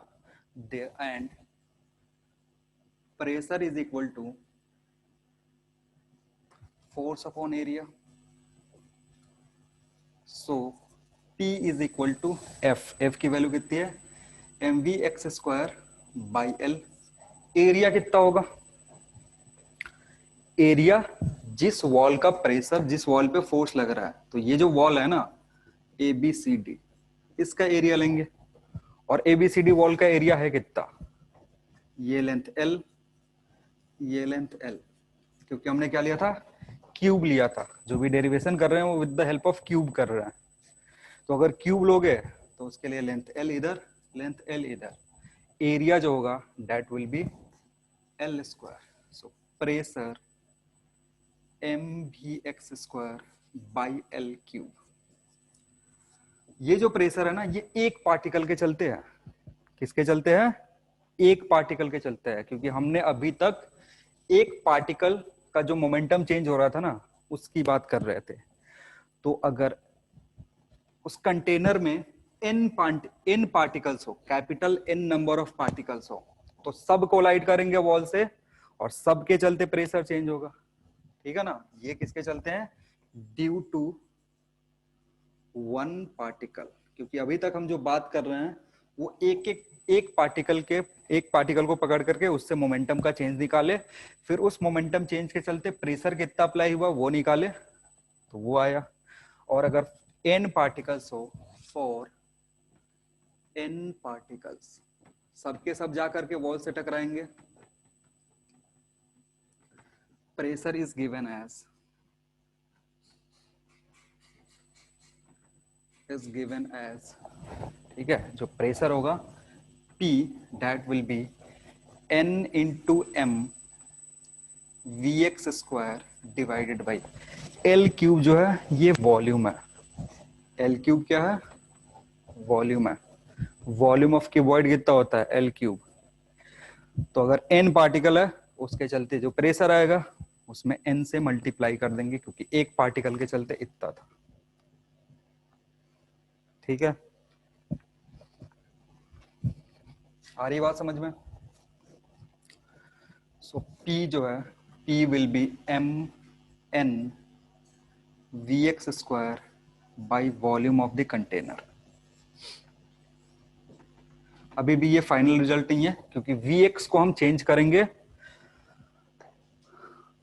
And pressure is equal to force upon area. So P is equal to F की वैल्यू कितनी है, mv x² by L। Area कितना होगा, एरिया जिस वॉल का प्रेशर, जिस वॉल पे फोर्स लग रहा है, तो ये जो वॉल है ना ABCD, इसका एरिया लेंगे। और ABCD वॉल का एरिया है कितना, ये लेंथ L, ये लेंथ L, क्योंकि हमने क्या लिया था, क्यूब लिया था। जो भी डेरिवेशन कर रहे हैं वो with the help of cube कर रहे हैं। तो अगर क्यूब लोगे तो उसके लिए लेंथ L इधर, लेंथ L इधर, एरिया जो होगा that will B L²। So pressure mvx² by L³। ये जो प्रेशर है ना, ये एक पार्टिकल के चलते हैं। किसके चलते हैं, एक पार्टिकल के चलते हैं, क्योंकि हमने अभी तक एक पार्टिकल का जो मोमेंटम चेंज हो रहा था ना, उसकी बात कर रहे थे। तो अगर उस कंटेनर में n पार्टिकल्स हो, capital N number of particles हो, तो सब कोलाइड करेंगे वॉल से और सबके चलते प्रेशर चेंज होगा, ठीक है ना। ये किसके चलते हैं, ड्यू टू वन पार्टिकल, क्योंकि अभी तक हम जो बात कर रहे हैं वो एक पार्टिकल को पकड़ करके उससे मोमेंटम का चेंज निकाले, फिर उस मोमेंटम चेंज के चलते प्रेशर कितना अप्लाई हुआ वो निकाले, तो वो आया। और अगर n पार्टिकल्स हो, फॉर n पार्टिकल्स, सबके सब जा करके वॉल से टकराएंगे, प्रेशर इज गिवन एज ठीक है, जो प्रेशर होगा P that will B N into M Vx² divided by L³ जो है ये वॉल्यूम है। L³ क्या है, वॉल्यूम है। वॉल्यूम ऑफ क्यूबॉइड कितना होता है, L³। तो अगर n पार्टिकल है उसके चलते जो प्रेशर आएगा उसमें n से मल्टीप्लाई कर देंगे, क्योंकि एक पार्टिकल के चलते इतना था, ठीक है। आ रही बात समझ में। सो P जो है, P will B mn Vx² by volume of the container. अभी भी ये फाइनल रिजल्ट नहीं है, क्योंकि Vx को हम चेंज करेंगे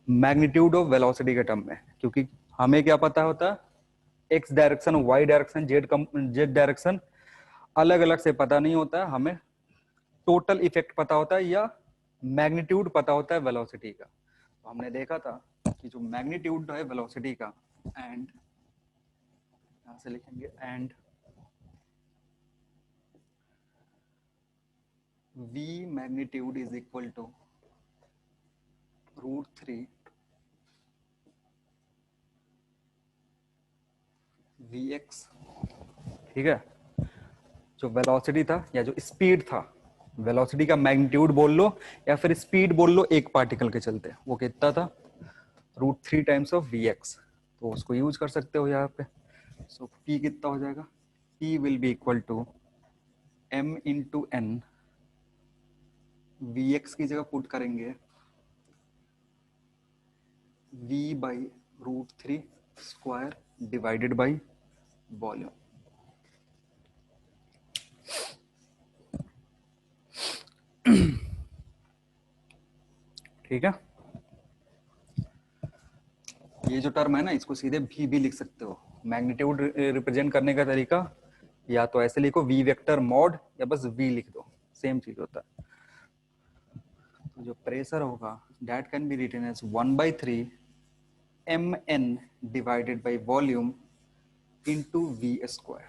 मैग्नीट्यूड ऑफ वेलोसिटी के टर्म में, क्योंकि हमें क्या पता होता है, X direction, Y direction, Z direction अलग अलग से पता नहीं होता है, हमें टोटल इफेक्ट पता होता है या मैग्नीट्यूड पता होता है वेलोसिटी का। तो हमने देखा था कि जो मैग्नीट्यूड है वेलोसिटी का, एंड यहां से लिखेंगे and v magnitude is equal to √3 vx, ठीक है। जो वेलोसिटी था या जो स्पीड था, वेलोसिटी का मैग्नीट्यूड बोल लो या फिर स्पीड बोल लो एक पार्टिकल के चलते, वो कितना था, √3 टाइम्स ऑफ vx। तो उसको यूज कर सकते हो यहाँ पे। सो p कितना हो जाएगा, p will be equal to m into n, vx की जगह पुट करेंगे v by √3 square divided by volume. ठीक है, ये जो टर्म है ना इसको सीधे v भी लिख सकते हो। मैग्नीट्यूड रिप्रेजेंट करने का तरीका या तो ऐसे लिखो v वेक्टर मॉड, या बस v लिख दो, सेम चीज होता है। तो जो प्रेशर होगा that can be written as 1/3 mn divided by volume into v²।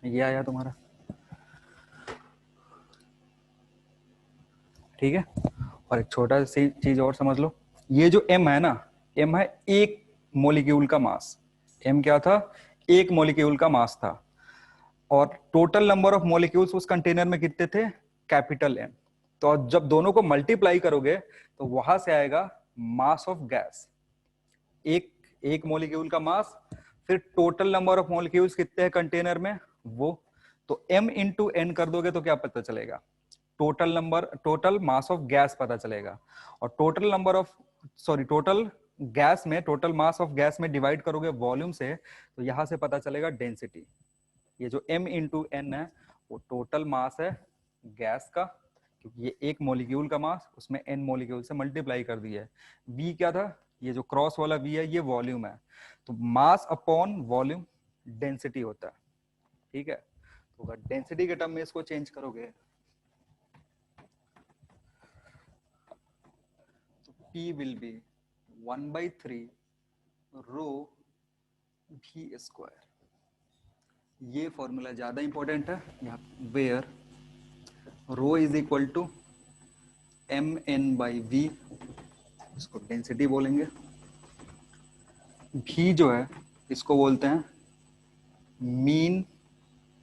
ये आया तुम्हारा, ठीक है। और एक छोटा सी चीज और समझ लो, ये जो m है ना, m है एक मोलिक्यूल का मास। m क्या था, एक मोलिक्यूल का मास था, और टोटल नंबर ऑफ मोलिक्यूल्स उस कंटेनर में कितने थे, कैपिटल M। तो जब दोनों को मल्टीप्लाई करोगे तो वहां से आएगा मास ऑफ गैस। एक एक मॉलिक्यूल का मास, फिर टोटल नंबर ऑफ मॉलिक्यूल्स कितने हैं कंटेनर में वो, तो m इंटू एन कर दोगे तो क्या पता चलेगा, टोटल मास ऑफ गैस पता चलेगा। और total number of total gas में, टोटल मास ऑफ गैस में डिवाइड करोगे वॉल्यूम से, तो यहां से पता चलेगा डेंसिटी। ये जो m इंटू एन है वो टोटल मास है गैस का, क्योंकि ये एक मॉलिक्यूल का मास, उसमें n मॉलिक्यूल से मल्टीप्लाई कर दिया है। v क्या था, ये जो क्रॉस वाला v है ये वॉल्यूम है, तो मास अपॉन वॉल्यूम डेंसिटी होता है। ठीक है, तो अगर डेंसिटी के टर्म में इसको चेंज करोगे तो P will be 1/3 rho v square. ये फॉर्मूला ज्यादा इंपॉर्टेंट है यहाँ, where rho is equal to mn/v, इसको डेंसिटी बोलेंगे। v जो है इसको बोलते हैं मीन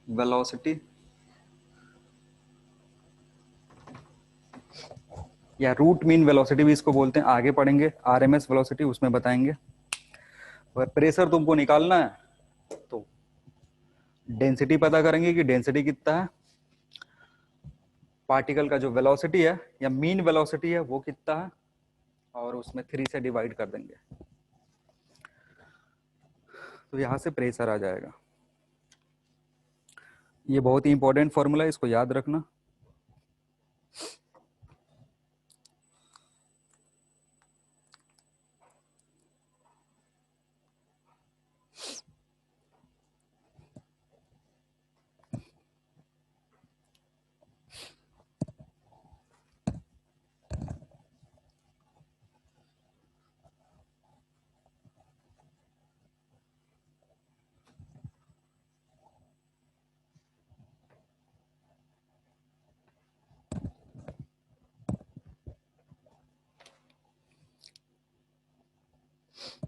वेलोसिटी या रूट मीन वेलोसिटी भी इसको बोलते हैं, आगे पढ़ेंगे आरएमएस वेलोसिटी उसमें बताएंगे। अगर प्रेशर तुमको निकालना है तो डेंसिटी पता करेंगे कि डेंसिटी कितना है, पार्टिकल का जो वेलोसिटी है या मीन वेलोसिटी है वो कितना है, और उसमें 3 से डिवाइड कर देंगे, तो यहां से प्रेशर आ जाएगा। ये बहुत ही इंपॉर्टेंट फॉर्मूला है, इसको याद रखना।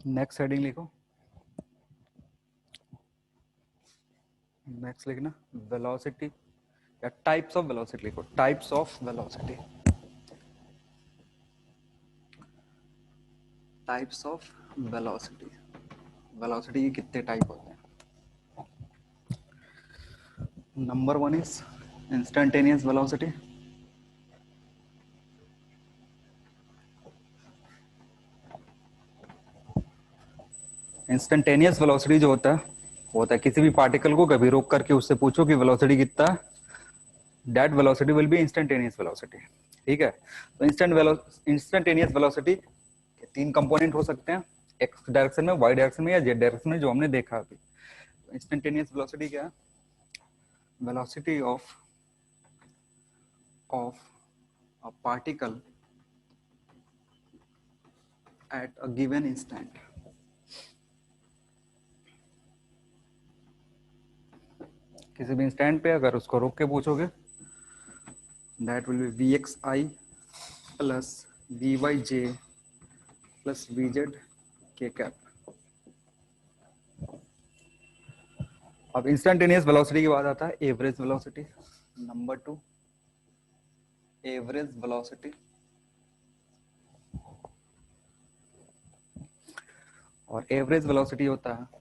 नेक्स्ट हेडिंग लिखो, नेक्स्ट लिखना वेलोसिटी या टाइप्स ऑफ वेलोसिटी लिखो, types of velocity, types of velocity. Velocity के कितने टाइप होते हैं? Number 1 is instantaneous velocity. Instantaneous velocity जो होता है वो होता है किसी भी पार्टिकल को कभी रोक करके उससे पूछो कि वेलोसिटी कितना है, that velocity will be instantaneous velocity. ठीक है, तो इंस्टेंटेनियस वेलोसिटी के 3 कंपोनेंट हो सकते हैं, एक्स डायरेक्शन में, वाई डायरेक्शन में या जेड डायरेक्शन में, जो हमने देखा अभी। तो इंस्टेंटेनियस वेलोसिटी क्या है, velocity of a particle at a given instant. किसी भी इंस्टेंट पे अगर उसको रोक के पूछोगे, that will be vxi plus vyj plus vz के कैप। अब इंस्टेंटेनियस वेलोसिटी के बाद आता है average velocity, number 2 average velocity. और एवरेज वेलोसिटी होता है,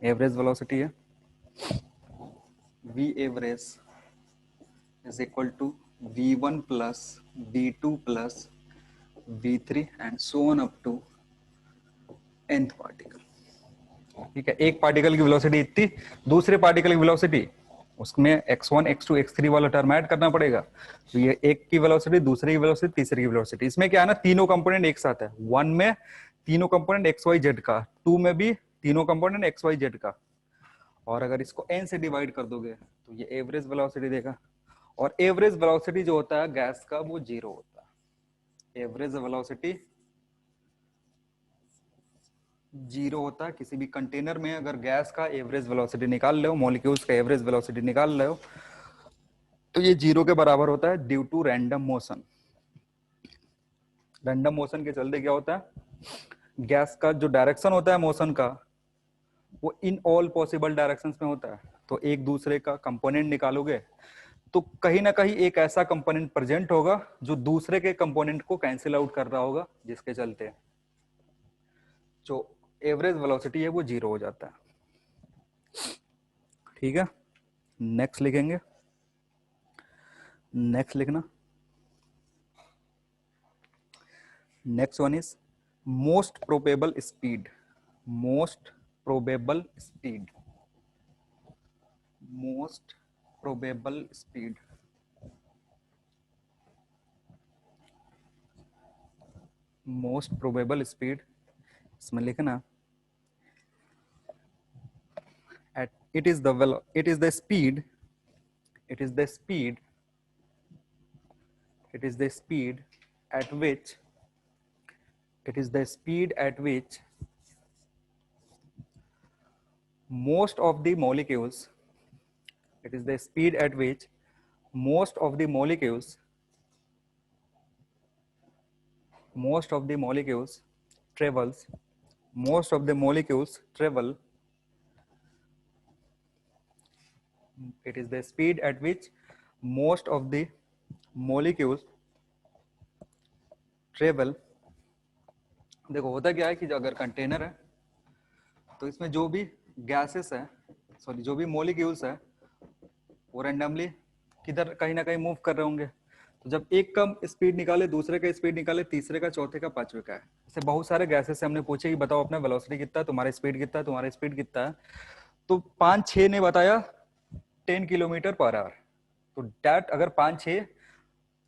एवरेज वेलोसिटी है v average is equal to v1 plus v2 plus v3 and so on up to nth particle. ठीक है, एक पार्टिकल की वेलोसिटी इतनी, दूसरे पार्टिकल की वेलोसिटी, उसमें x1 x2 x3 वाला टर्म ऐड करना पड़ेगा, तो ये एक की वेलोसिटी, दूसरे की वेलोसिटी, तीसरे की वेलोसिटी। इसमें क्या है ना, तीनों कंपोनेंट एक साथ है, 1 में तीनों कंपोनेंट एक्स वाई जेड का, 2 में भी तीनों कंपोनेंट एक्स वाई जेड का, और अगर इसको n से डिवाइड कर दोगे तो ये एवरेज वेलोसिटी देगा। और एवरेज वेलोसिटी जो होता है गैस का वो 0 होता है, एवरेज वेलोसिटी 0 होता है। किसी भी कंटेनर में अगर गैस का एवरेज वेलोसिटी निकाल रहे हो, मॉलिक्यूल्स का एवरेज वेलोसिटी निकाल रहे हो, तो ये 0 के बराबर होता है due to random motion. Random motion के चलते क्या होता है, गैस का जो डायरेक्शन होता है मोशन का वो इन ऑल पॉसिबल डायरेक्शंस में होता है, तो एक दूसरे का कंपोनेंट निकालोगे तो कहीं ना कहीं एक ऐसा कंपोनेंट प्रेजेंट होगा जो दूसरे के कंपोनेंट को कैंसिल आउट कर रहा होगा, जिसके चलते जो एवरेज वेलोसिटी है वो 0 हो जाता है। ठीक है, नेक्स्ट लिखेंगे। नेक्स्ट लिखना, next one is most probable speed. Most probable speed, most probable speed. Most probable speed, इसमें लिखना at it is the it is the speed, it is the speed, it is the speed at which, it is the speed at which most of the molecules, it is the speed at which most of the molecules, most of the molecules travels, most of the molecules travel, it is the speed at which most of the molecules travel। देखो होता क्या है कि अगर container है तो इसमें जो भी गैसेस है, सॉरी जो भी मोलिक्यूल्स है, वो रैंडमली किधर कहीं ना कहीं मूव कर रहे होंगे। तो जब एक कम स्पीड निकाले, दूसरे का स्पीड निकाले, तीसरे का, चौथे का, पांचवे का है, ऐसे बहुत सारे गैसेस से हमने पूछे कि बताओ अपना वेलोसिटी कितना है, तुम्हारा स्पीड कितना है, तुम्हारा स्पीड कितना है। तो 5-6 ने बताया 10 किलोमीटर पर आवर। तो डैट अगर 5-6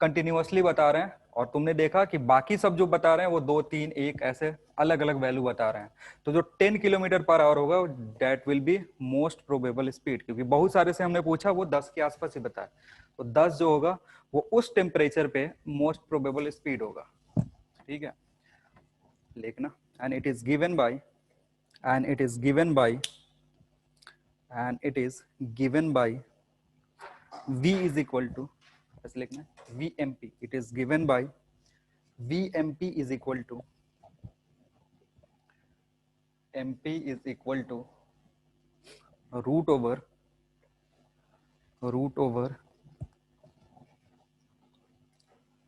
कंटिन्यूअसली बता रहे हैं और तुमने देखा कि बाकी सब जो बता रहे हैं वो 2-3-1 ऐसे अलग अलग वैल्यू बता रहे हैं, तो जो 10 किलोमीटर पर आवर होगा that will be most probable speed. क्योंकि बहुत सारे से हमने पूछा वो 10 के आसपास ही बताया, तो 10 जो होगा वो उस टेम्परेचर पे मोस्ट प्रोबेबल स्पीड होगा। ठीक है, लिखना and it is given by, and it is given by, and it is given by v is equal to, ऐसे लिखना vmp, it is given by vmp is equal to, mp is equal to root over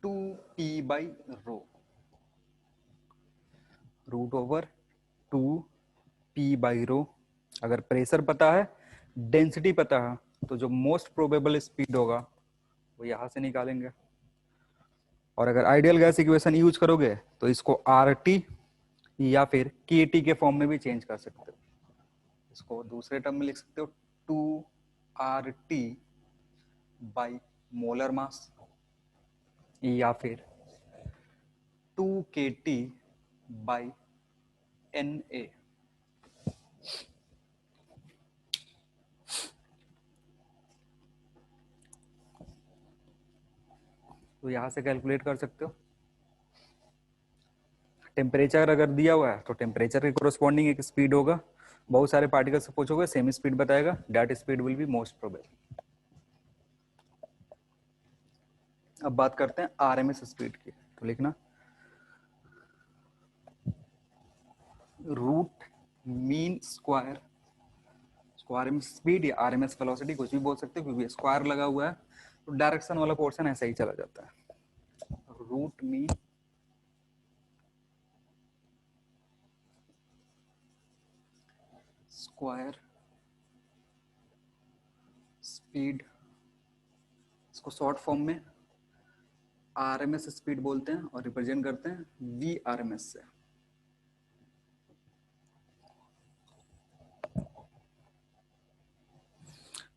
2p by rho, root over 2p by rho। अगर pressure पता है, density पता है, तो जो most probable speed होगा वो यहां से निकालेंगे। और अगर आइडियल गैस इक्वेशन यूज करोगे तो इसको RT या फिर KT के फॉर्म में भी चेंज कर सकते हो। इसको दूसरे टर्म में लिख सकते हो 2RT बाई मोलर मास, या फिर 2KT बाई Na। तो यहां से कैलकुलेट कर सकते हो। टेम्परेचर अगर दिया हुआ है तो टेम्परेचर के कोरोस्पॉन्डिंग एक स्पीड होगा। बहुत सारे पार्टिकल से पूछोगे सेम स्पीड बताएगा, that speed will be most probable. अब बात करते हैं RMS स्पीड की, तो लिखना root mean square, RMS speed या RMS वेलोसिटी कुछ भी बोल सकते हो, क्योंकि स्क्वायर लगा हुआ है तो डायरेक्शन वाला पोर्शन ऐसा ही चला जाता है। रूट मीन स्क्वायर स्पीड, इसको शॉर्ट फॉर्म में RMS स्पीड बोलते हैं और रिप्रेजेंट करते हैं VRMS से।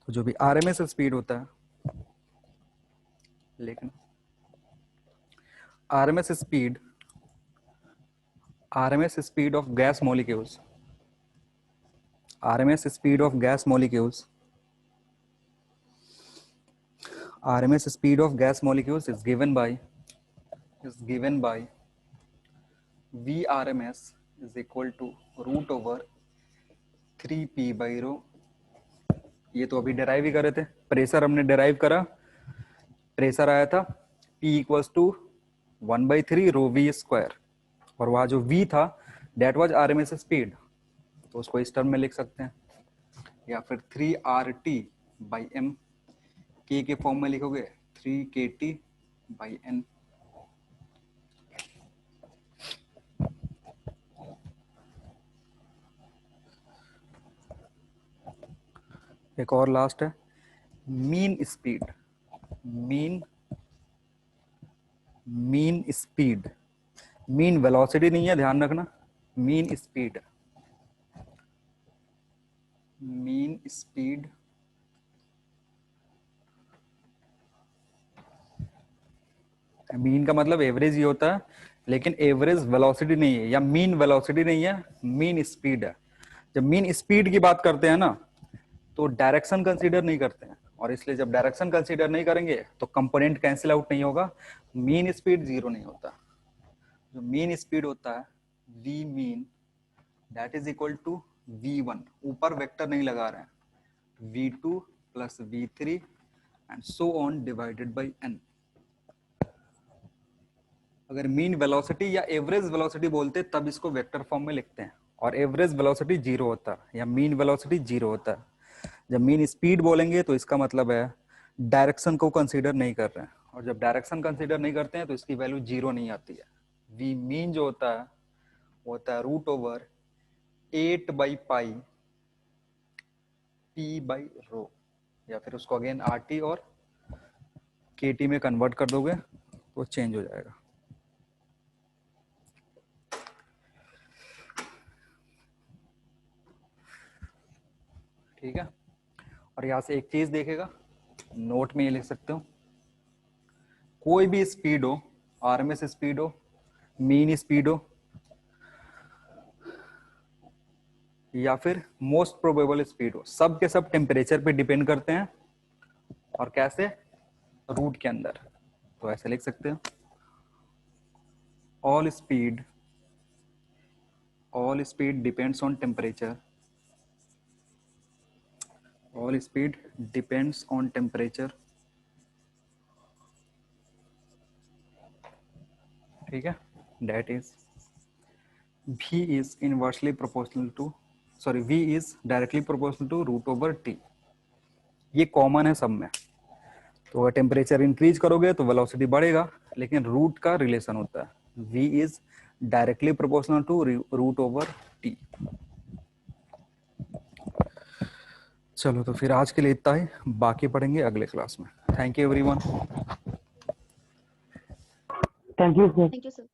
तो जो भी RMS स्पीड होता है, लेकिन RMS speed of gas molecules, RMS speed of gas molecules, RMS speed of gas molecules is given by VRMS is equal to root over 3p by rho। ये तो अभी डिराइव ही कर रहे थे, प्रेशर हमने डिराइव करा, प्रेशर आया था P equals to 1/3 rho V square, और वहां जो V था दैट वाज RMS स्पीड, तो उसको इस टर्म में लिख सकते हैं, या फिर 3RT by M। के फॉर्म में लिखोगे 3kT/n। एक और लास्ट है, mean speed. Mean speed, mean velocity नहीं है, ध्यान रखना, mean speed. Mean speed mean का मतलब एवरेज ही होता है, लेकिन एवरेज वेलोसिटी नहीं है या मीन वेलोसिटी नहीं है, मीन स्पीड है। जब मीन स्पीड की बात करते हैं ना तो डायरेक्शन कंसीडर नहीं करते हैं, और इसलिए जब डायरेक्शन कंसीडर नहीं करेंगे तो कंपोनेंट कैंसिल आउट नहीं होगा, मीन स्पीड जीरो नहीं होता। जो मीन स्पीड होता है V mean that is equal to v1, ऊपर वेक्टर नहीं लगा रहे हैं, v2 plus v3 and so on divided by n। अगर मीन वेलोसिटी या एवरेज वेलोसिटी बोलते तब इसको वेक्टर फॉर्म में लिखते हैं, और एवरेज वेलोसिटी जीरो होता है या मीन वेलोसिटी जीरो होता है। जब मीन स्पीड बोलेंगे तो इसका मतलब है डायरेक्शन को कंसीडर नहीं कर रहे हैं, और जब डायरेक्शन कंसीडर नहीं करते हैं तो इसकी वैल्यू जीरो नहीं आती है। वी मीन जो होता है वो होता है √8/पाई p/ρ, या फिर उसको अगेन RT और KT में कन्वर्ट कर दोगे तो चेंज हो जाएगा। ठीक है, और यहां से एक चीज देखेगा, नोट में ये लिख सकते हो, कोई भी स्पीड हो, RMS स्पीड हो, मीन स्पीड हो, या फिर मोस्ट प्रोबेबल स्पीड हो, सब के सब टेम्परेचर पे डिपेंड करते हैं, और कैसे, रूट के अंदर। तो ऐसे लिख सकते हो, all speed depends on temperature, all speed depends on temperature। ठीक है, that is v is inversely proportional to v is directly proportional to √/t। ये कॉमन है सब में, तो अगर टेम्परेचर इंक्रीज करोगे तो वेलोसिटी बढ़ेगा, लेकिन रूट का रिलेशन होता है, v is directly proportional to √/t। चलो तो फिर आज के लिए इतना ही, बाकी पढ़ेंगे अगले क्लास में। Thank you everyone. Thank you sir. Thank you, sir.